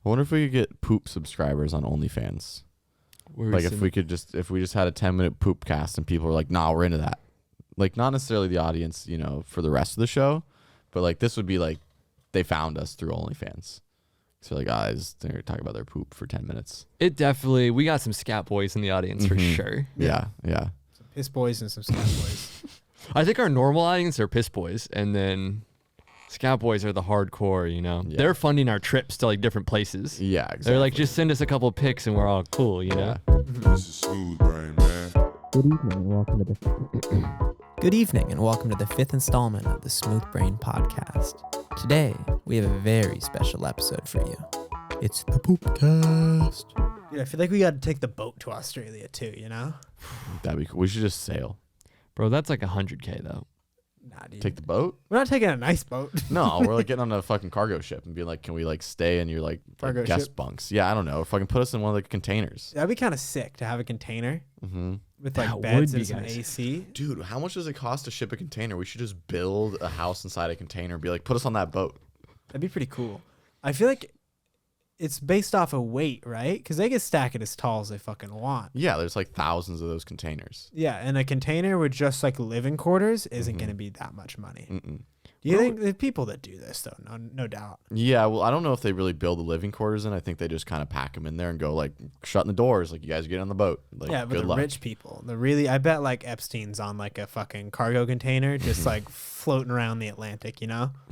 I wonder if we could get poop subscribers on OnlyFans. Like if we just had a 10-minute Poopcast and people were like, nah, we're into that. Like not necessarily the audience, for the rest of the show, but like this would be like they found us through OnlyFans. So like guys, they're talking about their poop for 10 minutes. We got some scat boys in the audience for sure. Yeah. Some piss boys and some scat boys. I think our normal audience are piss boys, and then scat boys are the hardcore, Yeah. They're funding our trips to like different places. Yeah, exactly. They're like, just send us a couple pics and we're all cool, Yeah. This is Smooth Brain, man. Good evening and welcome to the fifth installment of the Smooth Brain Podcast. Today, we have a very special episode for you. It's the Poopcast. Dude, I feel like we got to take the boat to Australia too, That'd be cool. We should just sail. Bro, that's like $100K though. Nah, dude. Take the boat? We're not taking a nice boat. No, we're like getting on a fucking cargo ship and be like, can we like stay in your like Cargo guest ship? bunks? Yeah, I don't know. Fucking put us in one of the containers. That'd be kind of sick to have a container with like That beds would and be some nice. AC. Dude, how much does it cost to ship a container? We should just build a house inside a container and be like, put us on that boat. That'd be pretty cool. I feel like it's based off of weight, right? Because they can stack it as tall as they fucking want. Yeah, there's like thousands of those containers. Yeah, and a container with just like living quarters isn't going to be that much money. Mm-mm. Do you think the people that do this though? No doubt. Yeah, well, I don't know if they really build the living quarters in. I think they just kind of pack them in there and go like, shutting the doors, like you guys get on the boat. Like, Yeah, but good the luck. rich people, I bet like Epstein's on like a fucking cargo container, just like floating around the Atlantic,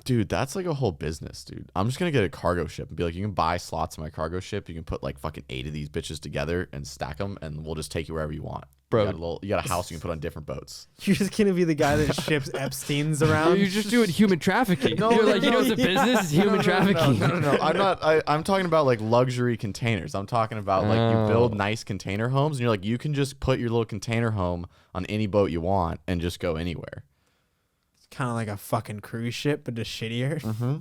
Dude, that's like a whole business, dude. I'm just gonna get a cargo ship and be like, you can buy slots in my cargo ship. You can put like fucking 8 of these bitches together and stack them, and we'll just take you wherever you want. Bro, you got a house you can put on different boats. You're just gonna be the guy that ships Epstein's around. You're just doing human trafficking. No, You're no, like, no, it's a business, it's human trafficking. No. I'm not. I'm talking about like luxury containers. I'm talking about like you build nice container homes, and you're like, you can just put your little container home on any boat you want and just go anywhere. It's kind of like a fucking cruise ship, but just shittier. Mm-hmm.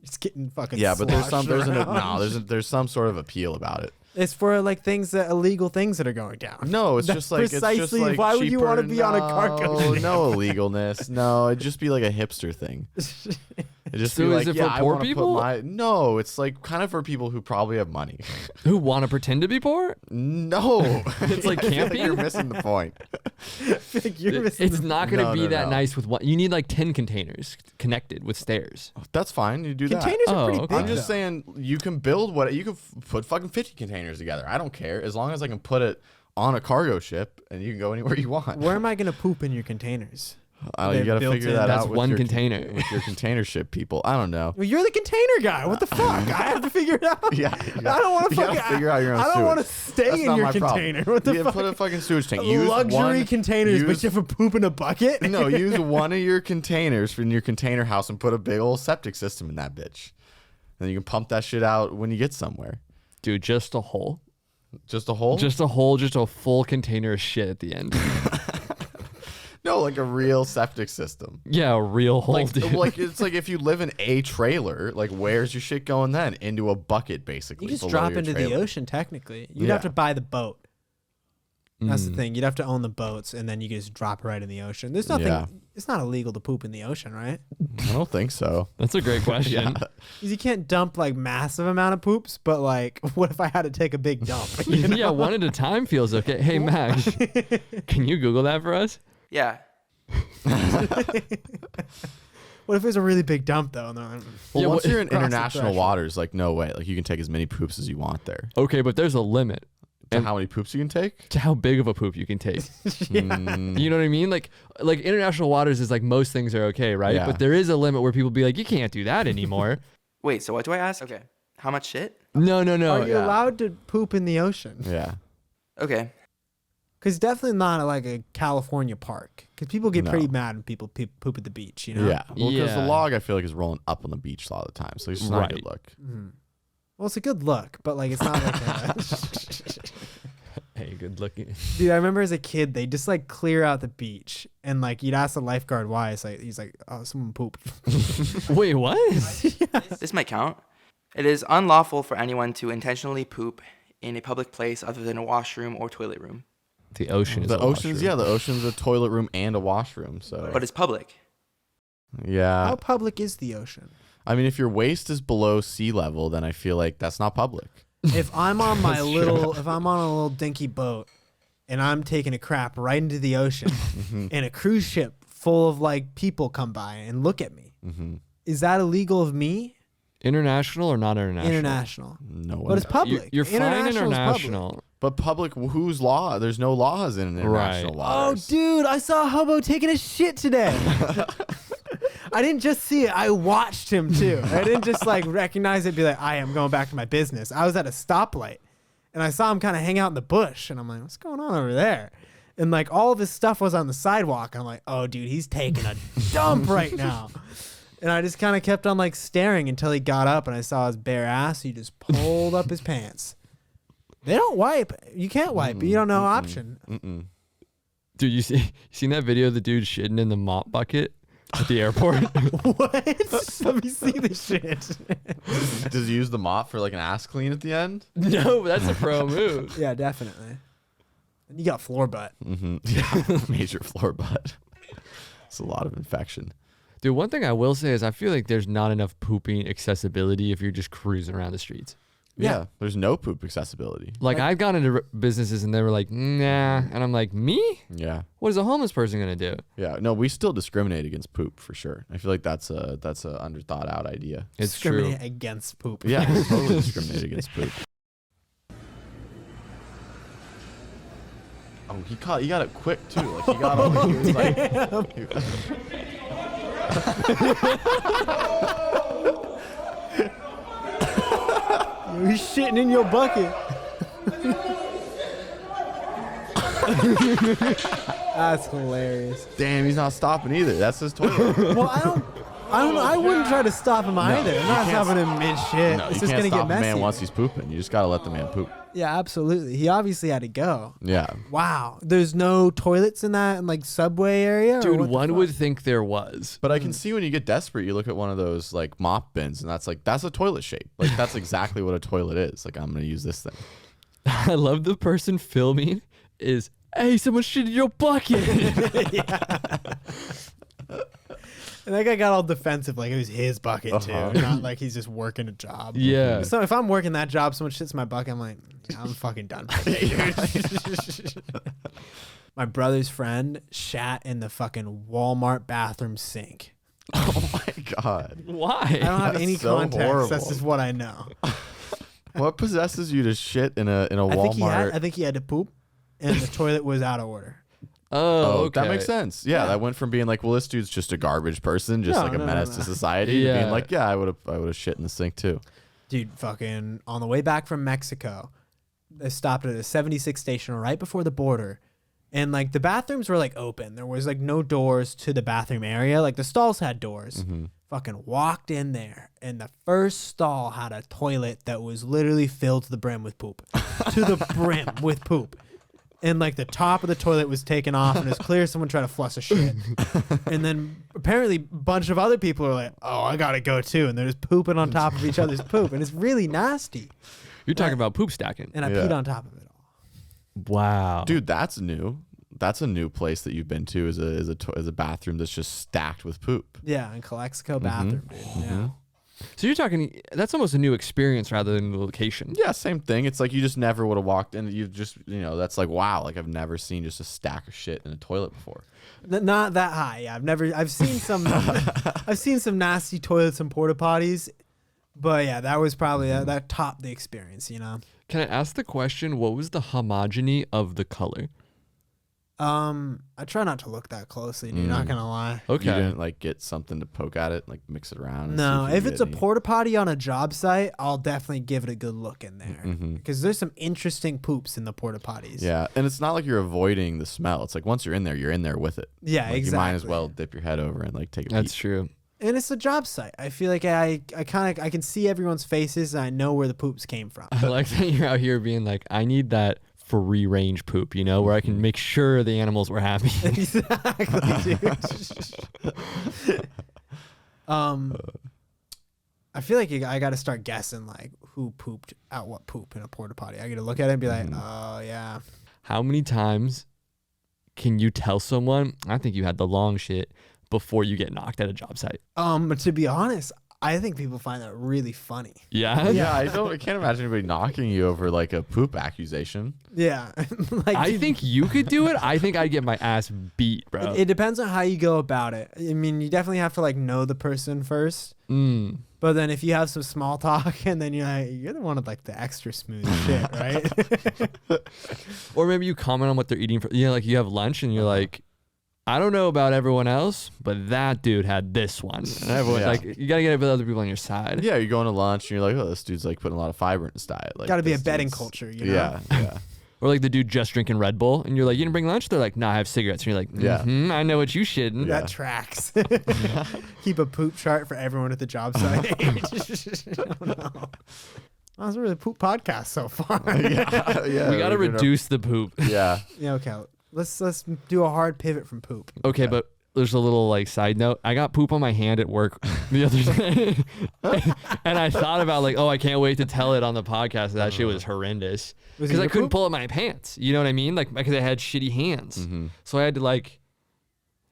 It's getting fucking Yeah, but there's around. there's some sort of appeal about it. It's for like illegal things that are going down. No, it's That's just like precisely it's just like why would you cheaper. want to be on a cargo ship? No illegalness. No, it'd just be like a hipster thing. It'd just So be is like, it for I poor wanna put people? No, it's like kind of for people who probably have money. Who want to pretend to be poor? No, It's like I feel camping? you're missing the point. It's not going to No, be no, that no. nice with one. You need like 10 containers connected with stairs. That's fine. You do Containers that. are pretty Oh, big. I'm just though. saying you can build you can put fucking 50 containers together. I don't care as long as I can put it on a cargo ship and you can go anywhere you want. Where am I gonna poop in your containers? You They're got to built figure in. that That's out with one your container. with your container ship people. I don't know. Well, you're the container guy. What the fuck? I have to figure it out. Yeah, I don't want to you gotta fucking figure out your own I don't want to sewage. stay That's in not your my problem. container. What the You fuck? put a fucking sewage tank. Use Luxury one, containers, but you have to poop in a bucket. No, use one of your containers in your container house and put a big old septic system in that bitch. And you can pump that shit out when you get somewhere. Dude, just a hole. Just a hole? Just a hole, just a full container of shit at the end. No, like a real septic system. Yeah, a real hole, Like, dude. like it's like if you live in a trailer, like where's your shit going then? Into a bucket, basically. You just below drop your into the trailer. ocean. Technically, you'd Yeah. have to buy the boat. That's Mm. the thing. You'd have to own the boats, and then you just drop right in the ocean. There's nothing. Yeah. It's not illegal to poop in the ocean, right? I don't think so. That's a great question. 'Cause you can't dump like massive amount of poops, but like, what if I had to take a big dump? You know? Yeah, one at a time feels okay. Hey, Max, can you Google that for us? Yeah. What if there's a really big dump though? And they're like, Well, Yeah, once what- you're in cross the international threshold. waters, like no way. Like you can take as many poops as you want there. Okay, but there's a limit To And- how many poops you can take? to how big of a poop you can take. Mm, You know what I mean? Like international waters is like most things are okay, right? Yeah. But there is a limit where people be like, you can't do that anymore. Wait, so what do I ask? Okay. How much shit? No. Are you yeah. allowed to poop in the ocean? yeah. Okay. Because definitely not like a California park. Because people get No. pretty mad when people poop at the beach. You know. Yeah. Well, because the Yeah. log, I feel like, is rolling up on the beach a lot of the time. So it's just not a good Right. look. Mhm. Well, it's a good look, but like it's not like a. Hey, good looking. Dude, I remember as a kid, they just like clear out the beach, and like you'd ask the lifeguard why. It's like he's like, oh, someone pooped. Wait, what? This might count. It is unlawful for anyone to intentionally poop in a public place other than a washroom or toilet room. The ocean is The a ocean's, washroom. the ocean's a toilet room and a washroom. So But it's public. yeah, How public is the ocean? I mean, if your waist is below sea level, then I feel like that's not public. If I'm on my if I'm on a little dinky boat and I'm taking a crap right into the ocean and a cruise ship full of like people come by and look at me, is that illegal of me? International or not international? International. No one. But it's public. You're fine International is public. international. But public, whose law? There's no laws in international Right. waters. Oh, dude, I saw a hobo taking a shit today. I didn't just see it. I watched him, too. I didn't just, like, recognize it and be like, I am going back to my business. I was at a stoplight, and I saw him kind of hang out in the bush, and I'm like, what's going on over there? And, like, all of his stuff was on the sidewalk, and I'm like, oh, dude, he's taking a dump right now. And I just kind of kept on, like, staring until he got up, and I saw his bare ass. He just pulled up his pants. They don't wipe. You can't wipe. You don't know option. Dude, you seen that video of the dude shitting in the mop bucket at the airport? What? Let me see this shit. Does he use the mop for like an ass clean at the end? No, but that's a pro move. Yeah, definitely. And you got floor butt. Yeah, major floor butt. It's a lot of infection. Dude, one thing I will say is I feel like there's not enough pooping accessibility if you're just cruising around the streets. Yeah, there's no poop accessibility. Like I've gone into businesses and they were like, nah. And I'm like, me? Yeah. What is a homeless person going to do? Yeah. No, we still discriminate against poop for sure. I feel like that's a under thought out idea. It's true. Discriminate against poop. Yeah, totally discriminate against poop. Oh, he got it quick too. Like he got over. He was like. He's shitting in your bucket. That's hilarious. Damn, he's not stopping either. That's his toilet. Well, I don't know. I wouldn't try to stop him either. I'm not stopping him mid shit. No, It's you just can't gonna stop get a messy. man once he's pooping. You just gotta let the man poop. Yeah, absolutely. He obviously had to go. Yeah. Wow. There's no toilets in that like subway area? Or Dude, what the one fuck? would think there was. But I can see when you get desperate, you look at one of those like mop bins, and that's a toilet shape. Like that's exactly what a toilet is. Like I'm gonna use this thing. I love the person filming is, hey, someone shit in your bucket. And that guy got all defensive, like it was his bucket too, not like he's just working a job. Yeah. So if I'm working that job, someone shits in my bucket, I'm like, yeah, I'm fucking done. My brother's friend shat in the fucking Walmart bathroom sink. Oh my god. Why? I don't have That's any so context. horrible. That's just what I know. What possesses you to shit in a Walmart? I think he had to poop, and the toilet was out of order. Oh, okay. That makes sense. Yeah, that went from being like, well, this dude's just a garbage person, just like a menace to society, to being like, yeah, I would have shit in the sink too. Dude, fucking on the way back from Mexico, they stopped at a 76 station right before the border. And like the bathrooms were like open. There was like no doors to the bathroom area. Like the stalls had doors. Fucking walked in there, and the first stall had a toilet that was literally filled to the brim with poop. To the brim with poop. And like the top of the toilet was taken off, and it was clear someone tried to flush a shit. And then apparently a bunch of other people are like, oh, I gotta go too. And they're just pooping on top of each other's poop. And it's really nasty. You're talking about poop stacking. And I peed on top of it all. Wow. Dude, that's new. That's a new place that you've been to, is a bathroom that's just stacked with poop. Yeah, in Calexico bathroom, dude. Yeah. So you're talking, that's almost a new experience rather than the location. Yeah, same thing. It's like you just never would have walked in. You just, that's like, wow, like I've never seen just a stack of shit in a toilet before. Not that high. Yeah, I've seen some I've seen some nasty toilets and porta potties, but yeah, that was probably that topped the experience, Can I ask the question, what was the homogeny of the color? I try not to look that closely, dude. Not gonna lie. Okay. You didn't like get something to poke at it, like mix it around. And No, see if if you it's get a any- porta potty on a job site, I'll definitely give it a good look in there because there's some interesting poops in the porta potties. Yeah, and it's not like you're avoiding the smell. It's like once you're in there with it. Yeah, Like, exactly. You might as well dip your head over and like take a That's peek. true. And it's a job site. I feel like I can see everyone's faces and I know where the poops came from. I like that you're out here being like, I need that free range poop, where I can make sure the animals were happy. Exactly, dude. I feel like I got to start guessing like who pooped out what poop in a porta potty. I got to look at it and be like, oh yeah. How many times can you tell someone, I think you had the long shit, before you get knocked at a job site? To be honest, I think people find that really funny. Yeah. Yeah, I can't imagine anybody knocking you over like a poop accusation. Yeah. Like, I think you could do it. I think I'd get my ass beat, bro. it depends on how you go about it. I mean, you definitely have to like know the person first. But then if you have some small talk and then you're the one with like the extra smooth shit, right? Or maybe you comment on what they're eating for, like you have lunch and you're like, I don't know about everyone else, but that dude had this one. And everyone, like, you gotta get other people on your side. Yeah, you're going to lunch and you're like, oh, this dude's like putting a lot of fiber in his diet. Like, Got to be a this betting dude's- culture, you know? Yeah. Or like the dude just drinking Red Bull and you're like, you didn't bring lunch? They're like, nah, I have cigarettes. And you're like, Yeah. I know what you shouldn't. That tracks. Keep a poop chart for everyone at the job site. Oh, no. That was a really poop podcast so far. yeah. We gotta reduce the poop. Yeah. Yeah, okay. Let's do a hard pivot from poop. Okay, but there's a little like side note. I got poop on my hand at work the other day. And I thought about like, oh, I can't wait to tell it on the podcast. That shit was horrendous. Was it Because I your couldn't poop? pull up my pants. You know what I mean? Like, because I had shitty hands. So I had to like,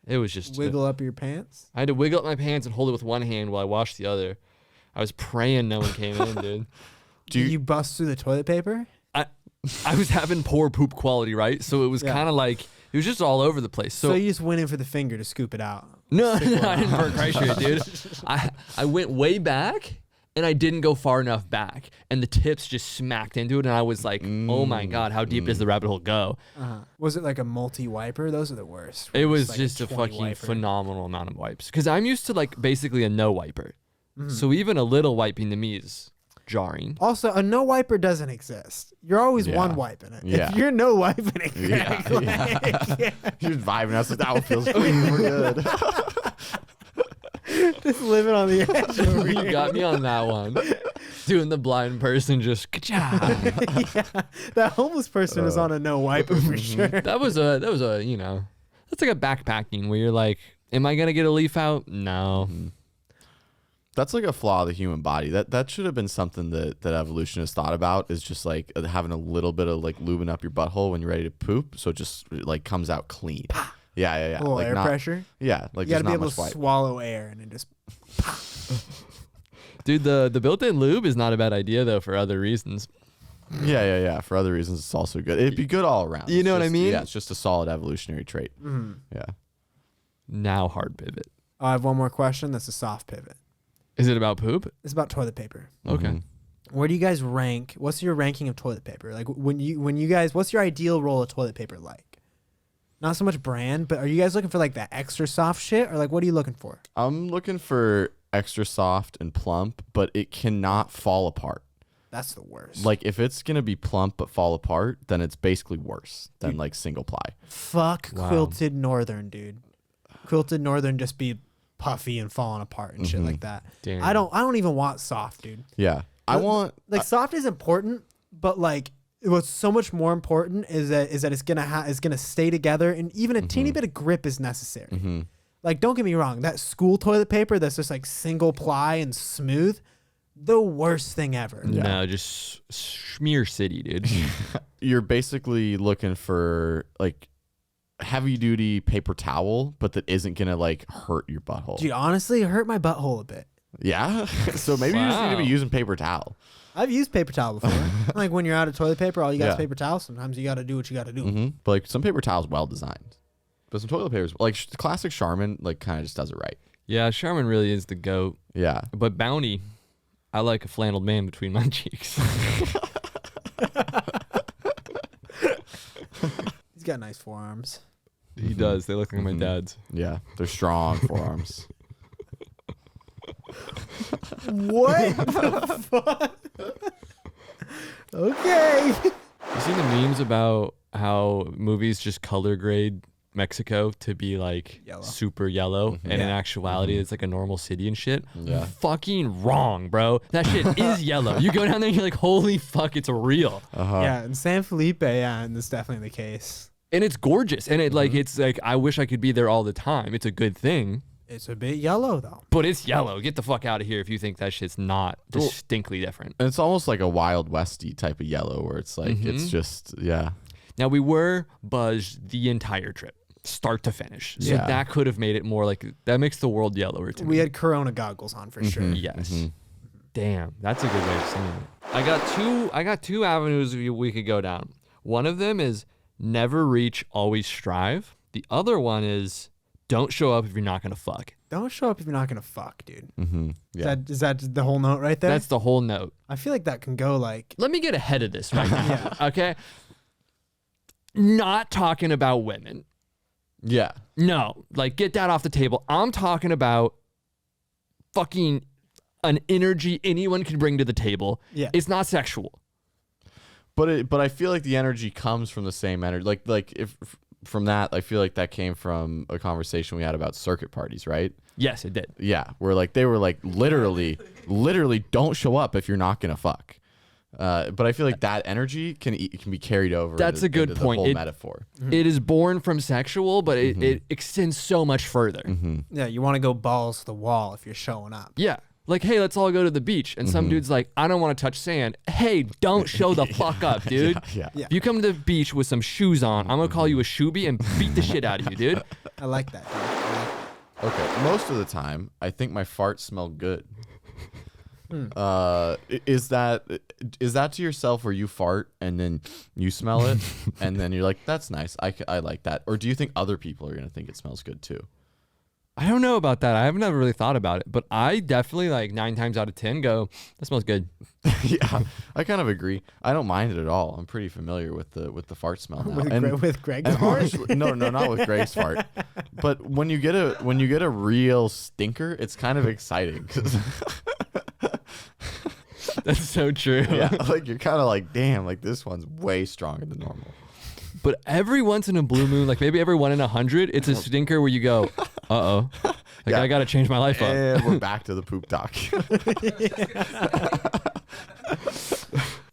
it was just. Wiggle up your pants? I had to wiggle up my pants and hold it with one hand while I washed the other. I was praying no one came in, dude. Did you bust through the toilet paper? I was having poor poop quality, right? So it was kind of like, it was just all over the place. So you just went in for the finger to scoop it out. No, I didn't burn Christ it, dude. I went way back and I didn't go far enough back. And the tips just smacked into it. And I was like, oh my God, how deep does the rabbit hole go? Was it like a multi-wiper? Those are the worst. It was like just a 20 fucking wiper. phenomenal amount of wipes. Because I'm used to like basically a no wiper. So even a little wiping to me is jarring. Also, a no wiper doesn't exist. You're always Yeah. one wiping it. Yeah. If you're no wiping it, Yeah. Greg, like, You're just vibing out. So that one feels clean. We're good. just living on the edge over You here. got me on that one. Doing the blind person just ka-cha. Yeah, that homeless person is on a no wiper for sure. That was a that's like a backpacking where you're like, am I gonna get a leaf out? No. That's like a flaw of the human body. That should have been something that evolutionists thought about, is just like having a little bit of like lubing up your butthole when you're ready to poop, so it just like comes out clean. Yeah. A little like air not, pressure. Yeah, like You got to there's be not able much to wipe. swallow air and it just. Dude, the built-in lube is not a bad idea though for other reasons. Yeah. For other reasons, it's also good. It'd be good all around. You know It's what I just- mean? Yeah, it's just a solid evolutionary trait. Yeah. Now hard pivot. I have one more question. That's a soft pivot. Is it about poop? It's about toilet paper. Okay. Mhm. Where do you guys rank? What's your ranking of toilet paper? Like when you guys, what's your ideal roll of toilet paper like? Not so much brand, but are you guys looking for like that extra soft shit, or like what are you looking for? I'm looking for extra soft and plump, but it cannot fall apart. That's the worst. Like if it's gonna be plump but fall apart, then it's basically worse than like single ply. Fuck Wow. quilted northern, dude. Quilted northern just be puffy and falling apart and shit Mm-hmm. like that. Damn. I don't even want soft, dude. Yeah. I want Like soft is important, but like what's so much more important is that it's gonna stay together, and even a teeny bit of grip is necessary. Like don't get me wrong, that school toilet paper that's just like single ply and smooth, the worst thing ever. No, just smear city, dude. you're basically looking for like heavy duty paper towel, but that isn't gonna like hurt your butthole. Dude, honestly, it hurt my butthole a bit. Yeah. So maybe you just need to be Wow. using paper towel. I've used paper towel before. Like when you're out of toilet paper, all you got is Yeah. paper towel. Sometimes you got to do what you got to do. But like some paper towels well designed, but some toilet papers like the classic Charmin like kind of just does it right. Yeah, Charmin really is the goat. Yeah. But Bounty, I like a flanneled man between my cheeks. He's got nice forearms. He does. They look like my dad's. Yeah. They're strong forearms. What the fuck? Okay. You seen the memes about how movies just color grade Mexico to be like Yellow. super yellow, and in Yeah. actuality it's like a normal city and shit? Yeah. Fucking wrong, bro. That shit is yellow. You go down there and you're like, holy fuck, it's real. Yeah, in San Felipe, yeah, and that's definitely the case. And it's gorgeous. And it's like I wish I could be there all the time. It's a good thing. It's a bit yellow though. But it's yellow. Get the fuck out of here if you think that shit's not distinctly different. And it's almost like a Wild Westy type of yellow where it's like it's just yeah. Now we were buzzed the entire trip. start to finish. So Yeah. that could have made it more like that makes the world yellower to me. We had Corona goggles on for sure. Yes. Damn, that's a good way of saying it. I got two avenues we could go down. One of them is never reach, always strive. The other one is don't show up if you're not gonna fuck. Don't show up if you're not gonna fuck, dude. Yeah. Is that the whole note right there? That's the whole note. I feel like that can go like. Let me get ahead of this right now. Okay. Not talking about women. Yeah. No, like get that off the table. I'm talking about fucking an energy anyone can bring to the table. Yeah. It's not sexual. But I feel like the energy comes from the same energy. Like if from that, I feel like that came from a conversation we had about circuit parties, right? Yes, it did. Yeah, where like they were like literally don't show up if you're not gonna fuck. But I feel like that energy can be carried over. That's a good into point. The whole metaphor. It is born from sexual, but it extends so much further. Yeah, you want to go balls to the wall if you're showing up. Yeah. Like, hey, let's all go to the beach. And some dude's like, I don't want to touch sand. Hey, don't show the fuck up, dude. Yeah. Yeah. If you come to the beach with some shoes on, I'm going to call you a shoebie and beat the shit out of you, dude. I like that, dude. I like that. Okay. Most of the time, I think my farts smell good. Is that to yourself where you fart and then you smell it and then you're like, that's nice. I like that. Or do you think other people are gonna think it smells good too? I don't know about that. I've never really thought about it, but I definitely like 9 times out of 10 go, that smells good. Yeah, I kind of agree. I don't mind it at all. I'm pretty familiar with the fart smell now. With Greg's and fart? honestly, no, not with Greg's fart. But when you get a real stinker, it's kind of exciting. 'Cause That's so true. yeah, like you're kind of like, damn, like this one's way stronger than normal. But every once in a blue moon, like maybe every 1 in 100, it's a stinker where you go, uh-oh. Like, Yeah. I got to change my life up. And we're back to the poop talk.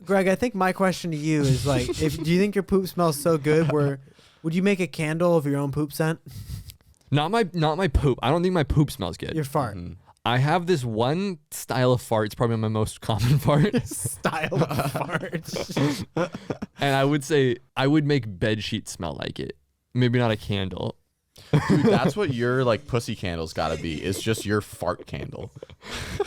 Greg, I think my question to you is like, do you think your poop smells so good would you make a candle of your own poop scent? Not my poop. I don't think my poop smells good. Your fart. I have this one style of fart. It's probably my most common fart. Style of farts. And I would say I would make bed sheets smell like it. Maybe not a candle. Dude, that's what your like pussy candle's got to be. It's just your fart candle.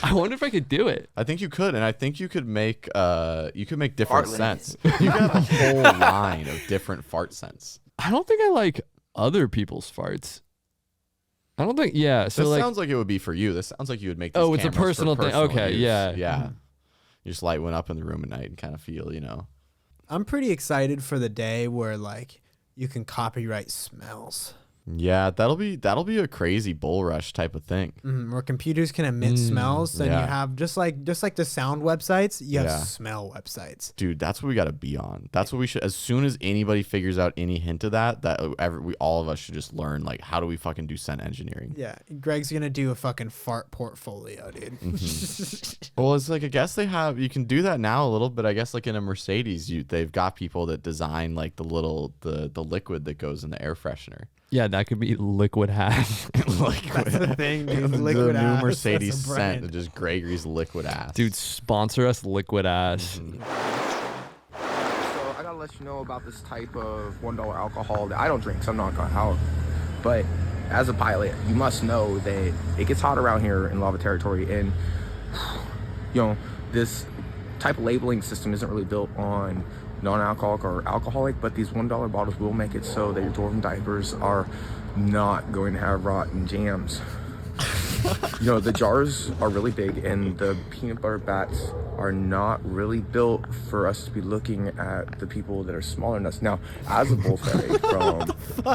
I wonder if I could do it. I think you could, and I think you could make different Fart scents. You could have a whole line of different fart scents. I don't think I like other people's farts. I don't think, yeah. So This like, sounds like it would be for you. This sounds like you would make these oh, it's a cameras for personal thing. personal Okay, use. yeah. Yeah. You just light one up in the room at night and kind of feel, I'm pretty excited for the day where like you can copyright smells. Yeah, that'll be a crazy bull rush type of thing. Where computers can emit smells, and yeah. you have just like the sound websites, you have Yeah. smell websites. Dude, that's what we got to be on. That's what we should. As soon as anybody figures out any hint of that all of us should just learn, like, how do we fucking do scent engineering? Yeah, Greg's gonna do a fucking fart portfolio, dude. Well, it's like, I guess you can do that now a little bit. I guess like in a Mercedes, they've got people that design like the liquid that goes in the air freshener. yeah, that could be liquid ass. That's the thing, dude. The Liquid new ass, Mercedes that's a scent, brand. just Gregory's liquid ass. Dude, sponsor us liquid ass. So I gotta let you know about this type of $1 alcohol that I don't drink, so I'm not alcoholic. But as a pilot, you must know that it gets hot around here in lava territory, and this type of labeling system isn't really built on non-alcoholic or alcoholic, but these $1 bottles will make it so that your dwarven diapers are not going to have rotten jams. The jars are really big, and the peanut butter bats are not really built for us to be looking at the people that are smaller than us. Now, as a bull fairy from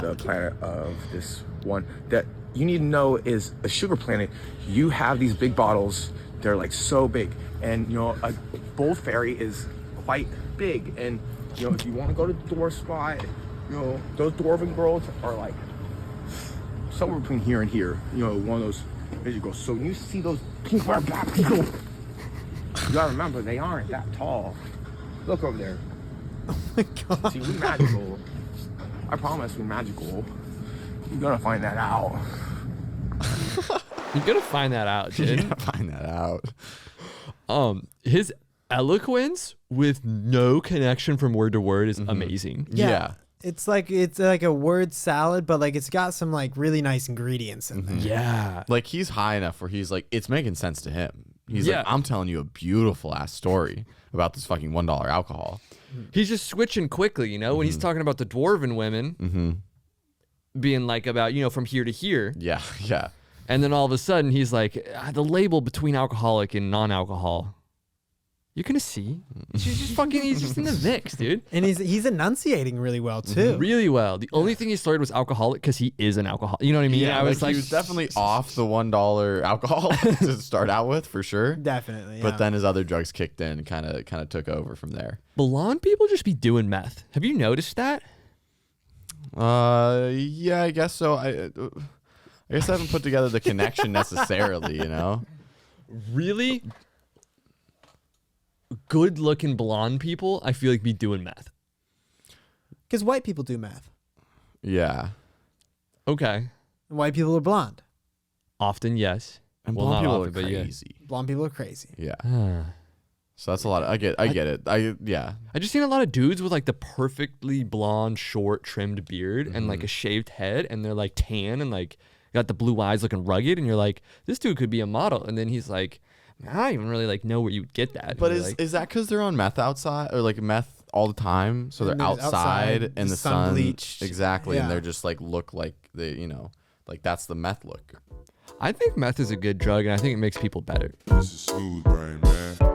the planet of this one, that you need to know is a sugar planet, you have these big bottles. They're like so big, and a bull fairy is quite big, and if you want to go to the dwarf spot, those dwarven girls are like somewhere between here and here. One of those, as you go. So when you see those pink bar black people, you gotta remember they aren't that tall. Look over there. Oh my god. See, we magical. I promise we're magical. You're gonna find that out. You're gonna find that out, You dude. gotta find that out. His eloquence with no connection from word to word is amazing. Yeah. It's like a word salad, but like it's got some like really nice ingredients in there. Yeah. Like he's high enough where he's like, it's making sense to him. He's Yeah. like, I'm telling you a beautiful ass story about this fucking $1 alcohol. He's just switching quickly, you know, when he's talking about the dwarven women being like about, you know, from here to here. Yeah, yeah. And then all of a sudden he's like, the label between alcoholic and non-alcohol. You're going to see. He's just in the mix, dude. And he's enunciating really well too. Really well. The only thing he started was alcoholic because he is an alcoholic. You know what I mean? Yeah, I was like, he was definitely off the $1 alcohol to start out with, for sure. Definitely. Yeah. But then his other drugs kicked in and kind of took over from there. blonde people just be doing meth. Have you noticed that? Yeah, I guess so. I guess I haven't put together the connection necessarily, you know? Really good-looking blonde people, I feel like be doing meth. Because white people do meth. Yeah. Okay. And white people are blonde. Often, yes. And Well, blonde not people often, are but yeah. crazy. Blonde people are crazy. Yeah. I So that's a lot. I get it. Yeah. just seen a lot of dudes with like the perfectly blonde, short, trimmed beard and like a shaved head, and they're like tan and like got the blue eyes looking rugged, and you're like, this dude could be a model. And then he's like, I don't even really like know where you would get that. But And you're like, is that because they're on meth outside or like meth all the time? So And they're they're outside outside, in the sun sun. bleached. Exactly. And Yeah. they're just like look like they, you know, like that's the meth look. I think meth is a good drug, and I think it makes people better. This is smooth brain, man.